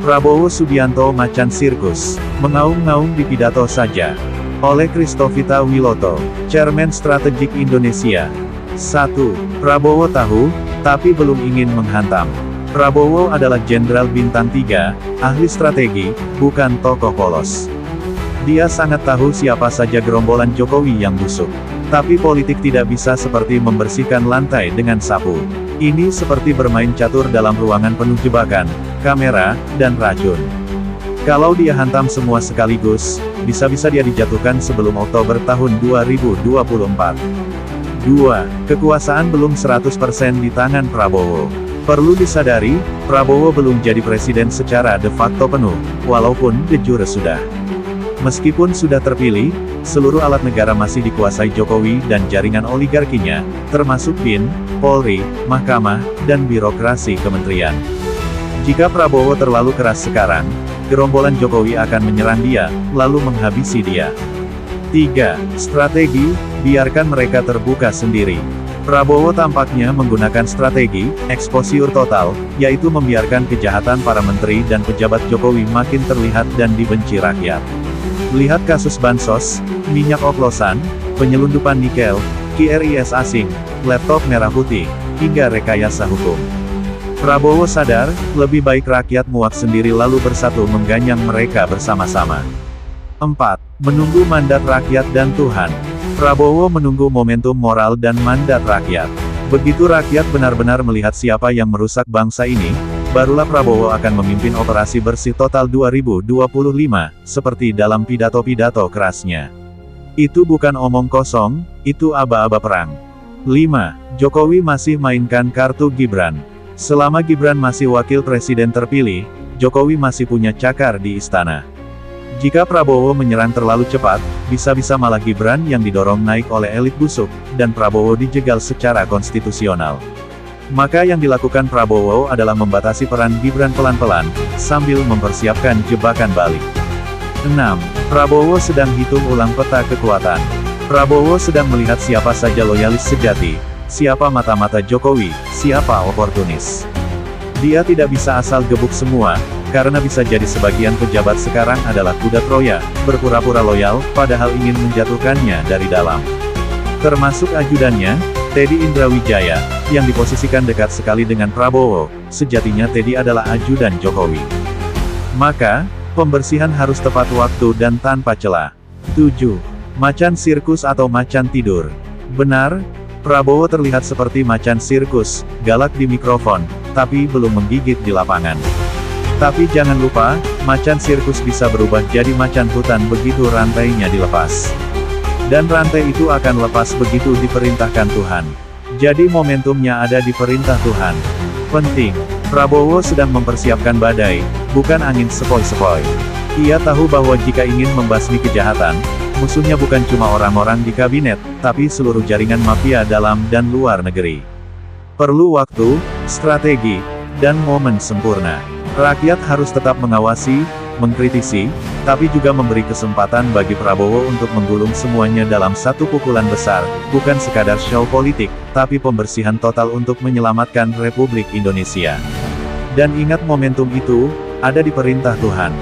Prabowo Subianto macan sirkus, mengaum-ngaum di pidato saja. Oleh Christovita Wiloto, Chairman Strategik Indonesia. 1. Prabowo tahu, tapi belum ingin menghantam. Prabowo adalah Jenderal Bintang 3, ahli strategi, bukan tokoh polos. Dia sangat tahu siapa saja gerombolan Jokowi yang busuk. Tapi politik tidak bisa seperti membersihkan lantai dengan sapu. Ini seperti bermain catur dalam ruangan penuh jebakan, kamera, dan racun. Kalau dia hantam semua sekaligus, bisa-bisa dia dijatuhkan sebelum Oktober tahun 2024. 2. Kekuasaan belum 100% di tangan Prabowo. Perlu disadari, Prabowo belum jadi presiden secara de facto penuh, walaupun de jure sudah. Meskipun sudah terpilih, seluruh alat negara masih dikuasai Jokowi dan jaringan oligarkinya, termasuk BIN, Polri, Mahkamah, dan birokrasi kementerian. Jika Prabowo terlalu keras sekarang, gerombolan Jokowi akan menyerang dia, lalu menghabisi dia. 3. Strategi, biarkan mereka terbuka sendiri. Prabowo tampaknya menggunakan strategi, exposure total, yaitu membiarkan kejahatan para menteri dan pejabat Jokowi makin terlihat dan dibenci rakyat. Lihat kasus bansos, minyak oplosan, penyelundupan nikel, QRIS asing, laptop merah putih, hingga rekayasa hukum. Prabowo sadar, lebih baik rakyat muak sendiri lalu bersatu mengganyang mereka bersama-sama. 4. Menunggu mandat rakyat dan Tuhan. Prabowo menunggu momentum moral dan mandat rakyat. Begitu rakyat benar-benar melihat siapa yang merusak bangsa ini, barulah Prabowo akan memimpin operasi bersih total 2025, seperti dalam pidato-pidato kerasnya. Itu bukan omong kosong, itu aba-aba perang. 5. Jokowi masih mainkan kartu Gibran. Selama Gibran masih wakil presiden terpilih, Jokowi masih punya cakar di istana. Jika Prabowo menyerang terlalu cepat, bisa-bisa malah Gibran yang didorong naik oleh elit busuk, dan Prabowo dijegal secara konstitusional. Maka yang dilakukan Prabowo adalah membatasi peran Gibran pelan-pelan, sambil mempersiapkan jebakan balik. 6. Prabowo sedang hitung ulang peta kekuatan. Prabowo sedang melihat siapa saja loyalis sejati, siapa mata-mata Jokowi, siapa oportunis. Dia tidak bisa asal gebuk semua, karena bisa jadi sebagian pejabat sekarang adalah kuda Troya, berpura-pura loyal, padahal ingin menjatuhkannya dari dalam. Termasuk ajudannya, Teddy Indrawijaya, yang diposisikan dekat sekali dengan Prabowo, sejatinya Teddy adalah ajudan Jokowi. Maka, pembersihan harus tepat waktu dan tanpa celah. 7. Macan sirkus atau macan tidur. Benar, Prabowo terlihat seperti macan sirkus, galak di mikrofon, tapi belum menggigit di lapangan. Tapi jangan lupa, macan sirkus bisa berubah jadi macan hutan begitu rantainya dilepas. Dan rantai itu akan lepas begitu diperintahkan Tuhan. Jadi momentumnya ada di perintah Tuhan. Penting, Prabowo sedang mempersiapkan badai, bukan angin sepoi-sepoi. Ia tahu bahwa jika ingin membasmi kejahatan, musuhnya bukan cuma orang-orang di kabinet, tapi seluruh jaringan mafia dalam dan luar negeri. Perlu waktu, strategi, dan momen sempurna. Rakyat harus tetap mengawasi, mengkritisi, tapi juga memberi kesempatan bagi Prabowo untuk menggulung semuanya dalam satu pukulan besar, bukan sekadar show politik, tapi pembersihan total untuk menyelamatkan Republik Indonesia. Dan ingat momentum itu, ada di perintah Tuhan.